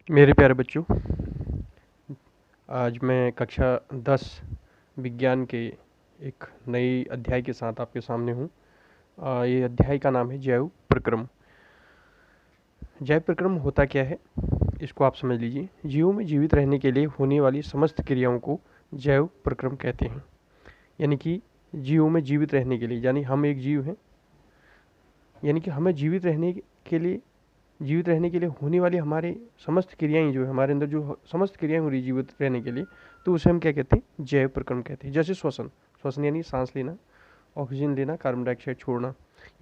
मेरे प्यारे बच्चों, आज मैं कक्षा 10 विज्ञान के एक नई अध्याय के साथ आपके सामने हूँ। ये अध्याय का नाम है जैव प्रक्रम। जैव प्रक्रम होता क्या है, इसको आप समझ लीजिए। जीवों में जीवित रहने के लिए होने वाली समस्त क्रियाओं को जैव प्रक्रम कहते हैं। यानी कि जीवों में जीवित रहने के लिए, यानी हम एक जीव हैं, यानी कि हमें जीवित रहने के लिए होने वाली हमारे समस्त क्रियाएं, जो है हमारे अंदर जो समस्त क्रियाएं हो रही जीवित रहने के लिए, तो उसे हम क्या कहते हैं, जैव प्रक्रम कहते हैं। जैसे श्वसन, श्वसन यानी सांस लेना, ऑक्सीजन लेना, कार्बन डाइऑक्साइड छोड़ना।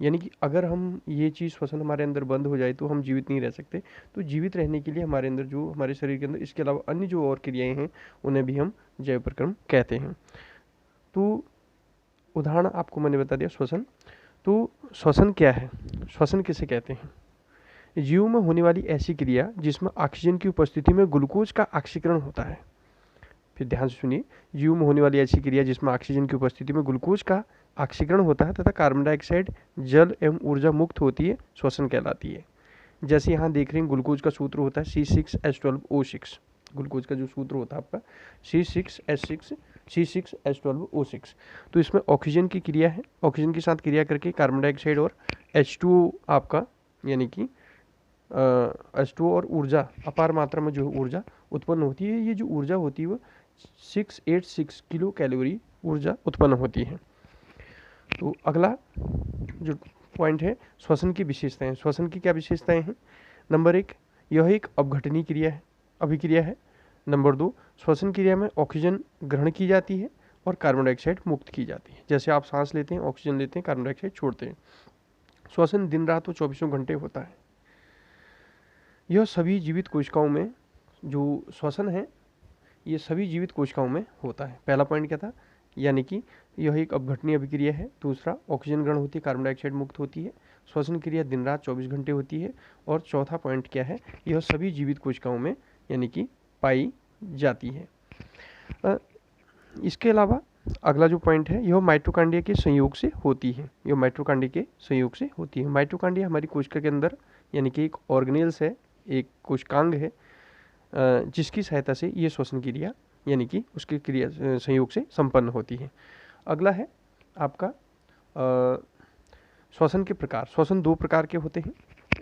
यानी कि अगर हम ये चीज़ श्वसन हमारे अंदर बंद हो जाए तो हम जीवित नहीं रह सकते। तो जीवित रहने के लिए हमारे अंदर जो, हमारे शरीर के अंदर इसके अलावा अन्य जो और क्रियाएं हैं, उन्हें भी हम जैव प्रक्रम कहते हैं। तो उदाहरण आपको मैंने बता दिया, श्वसन। तो श्वसन क्या है, श्वसन किसे कहते हैं? जीव में होने वाली ऐसी क्रिया जिसमें ऑक्सीजन की उपस्थिति में ग्लूकोज का ऑक्सीकरण होता है। फिर ध्यान से सुनिए, जीव में होने वाली ऐसी क्रिया जिसमें ऑक्सीजन की उपस्थिति में ग्लूकोज का ऑक्सीकरण होता है तथा कार्बन डाइऑक्साइड, जल एवं ऊर्जा मुक्त होती है, श्वसन कहलाती है। जैसे यहाँ देख रहे हैं, ग्लूकोज का सूत्र होता है C6H12O6। ग्लूकोज का जो सूत्र होता है आपका C6H12O6। तो इसमें ऑक्सीजन की क्रिया है, ऑक्सीजन के साथ क्रिया करके कार्बन डाइऑक्साइड और H2O आपका, यानी कि H2O और ऊर्जा, अपार मात्रा में जो ऊर्जा उत्पन्न होती है, ये जो ऊर्जा होती है वो 686 किलो कैलोरी ऊर्जा उत्पन्न होती है। तो अगला जो पॉइंट है, श्वसन की विशेषताएं। श्वसन की क्या विशेषताएं हैं? नंबर 1, यह एक अपघटनीय क्रिया है, अभिक्रिया है। नंबर 2, श्वसन क्रिया में ऑक्सीजन ग्रहण की जाती है और कार्बन डाइऑक्साइड मुक्त की जाती है। जैसे आप सांस लेते हैं, ऑक्सीजन लेते हैं, कार्बन डाइऑक्साइड छोड़ते हैं। श्वसन दिन रात तो 24 घंटे होता है। यह सभी जीवित कोशिकाओं में, जो श्वसन है, ये सभी जीवित कोशिकाओं में होता है। पहला पॉइंट क्या था, यानी कि यह एक अपघटनीय अभिक्रिया है। दूसरा, ऑक्सीजन ग्रहण होती है, कार्बन डाइऑक्साइड मुक्त होती है। श्वसन क्रिया दिन रात 24 घंटे होती है। और चौथा पॉइंट क्या है, यह सभी जीवित कोशिकाओं में यानी कि पाई जाती है। इसके अलावा अगला जो पॉइंट है, यह माइटोकॉन्ड्रिया के संयोग से होती है। यह माइटोकॉन्ड्रिया के संयोग से होती है। माइटोकॉन्ड्रिया हमारी कोशिका के अंदर, यानी कि एक ऑर्गेनेल्स है, एक कोशिकांग है, जिसकी सहायता से ये श्वसन क्रिया, यानी कि उसकी क्रिया संयोग से संपन्न होती है। अगला है आपका श्वसन के प्रकार। श्वसन 2 प्रकार के होते हैं।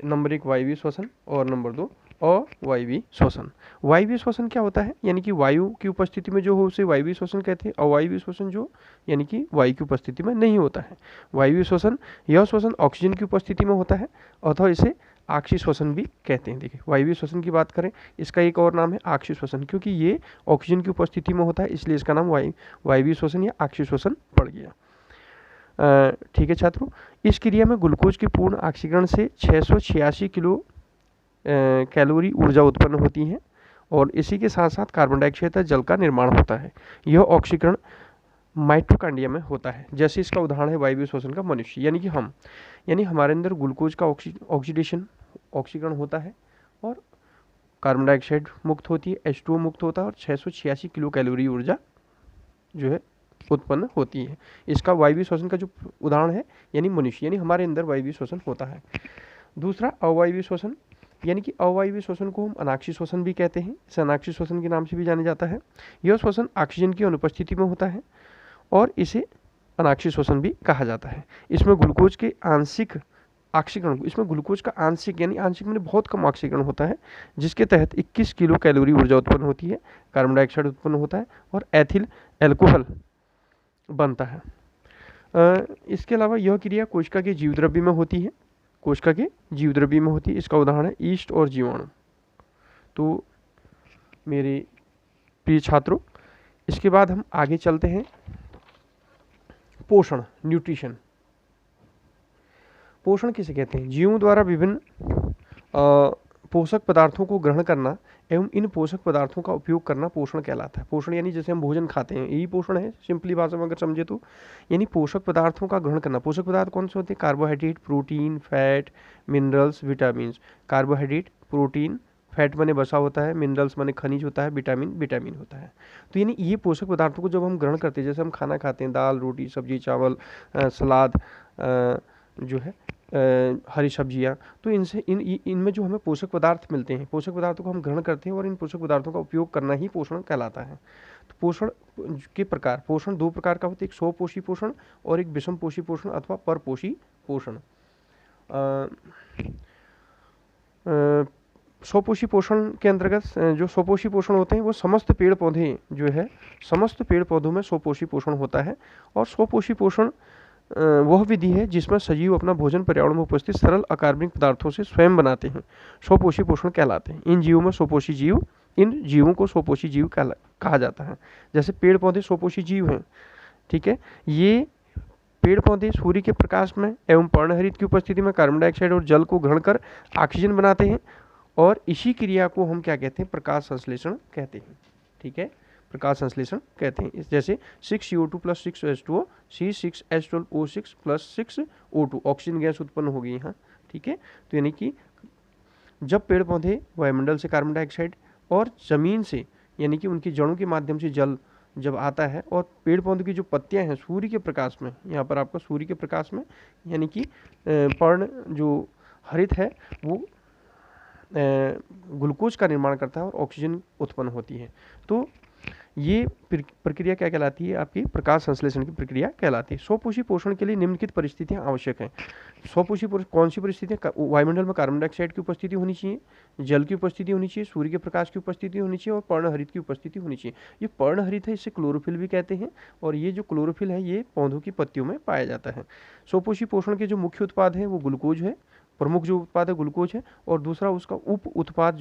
नंबर 1 वायवीय श्वसन और नंबर 2 अवायवीय श्वसन। वायवीय श्वसन क्या होता है, यानी कि वायु की उपस्थिति में जो हो उसे वायवीय श्वसन कहते हैं। अवायवीय श्वसन जो, यानी कि वायु की उपस्थिति में नहीं होता है। वायवीय श्वसन, यह श्वसन ऑक्सीजन की उपस्थिति में होता है अथवा इसे आक्षी श्वसन भी कहते हैं। देखिए, वायवीय श्वसन की बात करें, इसका एक और नाम है आक्षी श्वसन, क्योंकि ये ऑक्सीजन की उपस्थिति में होता है, इसलिए इसका नाम वायवीय श्वसन या आक्षी श्वसन पड़ गया। ठीक है छात्रों, इस क्रिया में ग्लूकोज के पूर्ण ऑक्सीकरण से 686 किलो कैलोरी ऊर्जा उत्पन्न होती है और इसी के साथ साथ कार्बन डाइऑक्साइड तथा जल का निर्माण होता है। यह ऑक्सीकरण माइटोकॉन्ड्रिया में होता है। जैसे इसका उदाहरण है वायवीय श्वसन का मनुष्य, यानी कि हम, यानी हमारे अंदर ग्लूकोज का ऑक्सीडेशन, ऑक्सीकरण होता है और कार्बन डाइऑक्साइड मुक्त होती है, H2O मुक्त होता है और 686 किलो कैलोरी ऊर्जा जो है उत्पन्न होती है। इसका वायवीय श्वसन का जो उदाहरण है, यानी मनुष्य, यानी हमारे अंदर वायवीय श्वसन होता है। दूसरा अवायवीय श्वसन, यानी कि अवायवीय श्वसन को हम अनाक्षी श्वसन भी कहते हैं। इसे अनाक्षी श्वसन के नाम से भी जाना जाता है। यह श्वसन ऑक्सीजन की अनुपस्थिति में होता है और इसे अनाक्षी श्वसन भी कहा जाता है। इसमें ग्लूकोज के आंशिक ऑक्सीकरण, इसमें ग्लूकोज का आंशिक, यानी आंशिक में बहुत कम ऑक्सीकरण होता है, जिसके तहत 21 किलो कैलोरी ऊर्जा उत्पन्न होती है, कार्बन डाइऑक्साइड उत्पन्न होता है और एथिल एल्कोहल बनता है। इसके अलावा यह क्रिया कोशिका के जीवद्रव्य में होती है, कोशिका के जीवद्रव्य में होती है। इसका उदाहरण है ईस्ट और जीवाणु। तो मेरे प्रिय छात्रों, इसके बाद हम आगे चलते हैं, पोषण, न्यूट्रिशन। पोषण किसे कहते हैं? जीवों द्वारा विभिन्न पोषक पदार्थों को ग्रहण करना एवं इन पोषक पदार्थों का उपयोग करना पोषण कहलाता है। पोषण यानी जैसे हम भोजन खाते हैं, यही पोषण है, सिंपली भाषा में अगर समझे तो। यानी पोषक पदार्थों का ग्रहण करना। पोषक पदार्थ कौन से होते हैं? Carbohydrate, protein, fat, minerals, vitamin. Carbohydrate, protein, fat माने बसा होता है, मिनरल्स माने खनिज होता है, विटामिन विटामिन होता है। तो यानी ये पोषक पदार्थों को जब हम ग्रहण करते हैं, जैसे हम खाना खाते हैं, दाल, रोटी, सब्जी, चावल, सलाद जो है, हरी सब्जियाँ, तो इनसे इनमें जो हमें पोषक पदार्थ मिलते हैं, पोषक पदार्थों को हम ग्रहण करते हैं और इन पोषक पदार्थों का उपयोग करना ही पोषण कहलाता है। तो पोषण के प्रकार, पोषण दो प्रकार का होता है, एक स्वपोषी पोषण और एक विषमपोषी पोषण अथवा परपोषी पोषण। स्वपोषी पोषण के अंतर्गत जो स्वपोषी पोषण होते हैं वो समस्त पेड़ पौधे जो है, समस्त पेड़ पौधों में स्वपोषी पोषण होता है। और स्वपोषी पोषण वह विधि है जिसमें सजीव अपना भोजन पर्यावरण में उपस्थित सरल अकार्बनिक पदार्थों से स्वयं बनाते हैं, स्वपोषी पोषण कहलाते हैं। इन जीवों में स्वपोषी जीव, इन जीवों को स्वपोषी जीव कहा जाता है। जैसे पेड़ पौधे स्वपोषी जीव हैं, ठीक है। ये पेड़ पौधे सूर्य के प्रकाश में एवं पर्णहरित की उपस्थिति में कार्बन डाइऑक्साइड और जल को ग्रहण कर ऑक्सीजन बनाते हैं, और इसी क्रिया को हम क्या कहते हैं, प्रकाश संश्लेषण कहते हैं, ठीक है, प्रकाश संश्लेषण कहते हैं। जैसे 6CO2 + 6H2O C6H12O6 + 6O2 oxygen gas उत्पन्न हो गई यहाँ, ठीक है। तो यानी कि जब पेड़ पौधे वायुमंडल से कार्बन डाइऑक्साइड और जमीन से यानी कि उनकी जड़ों के माध्यम से जल जब आता है, और पेड़ पौधों की जो पत्तियां हैं सूर्य के प्रकाश में, यहाँ पर आपका सूर्य के प्रकाश में यानी कि पर्ण जो हरित है वो ग्लूकोज का निर्माण करता है और ऑक्सीजन उत्पन्न होती है। तो ये प्रक्रिया क्या कहलाती है, आपकी प्रकाश संश्लेषण की प्रक्रिया कहलाती है। स्वपोषी पोषण के लिए निम्नलिखित परिस्थितियां आवश्यक हैं। स्वपोषी पोषण कौन सी परिस्थितियां, वायुमंडल में कार्बन डाइऑक्साइड की उपस्थिति होनी चाहिए, जल की उपस्थिति होनी चाहिए, सूर्य के प्रकाश की उपस्थिति होनी चाहिए और पर्णहरित की उपस्थिति होनी चाहिए। ये पर्णहरित है, इसे क्लोरोफिल भी कहते हैं, और ये जो क्लोरोफिल है ये पौधों की पत्तियों में पाया जाता है। स्वपोषी पोषण के जो मुख्य उत्पाद है वो ग्लूकोज है, प्रमुख जो उत्पाद है ग्लूकोज है, और दूसरा उसका उप उत्पाद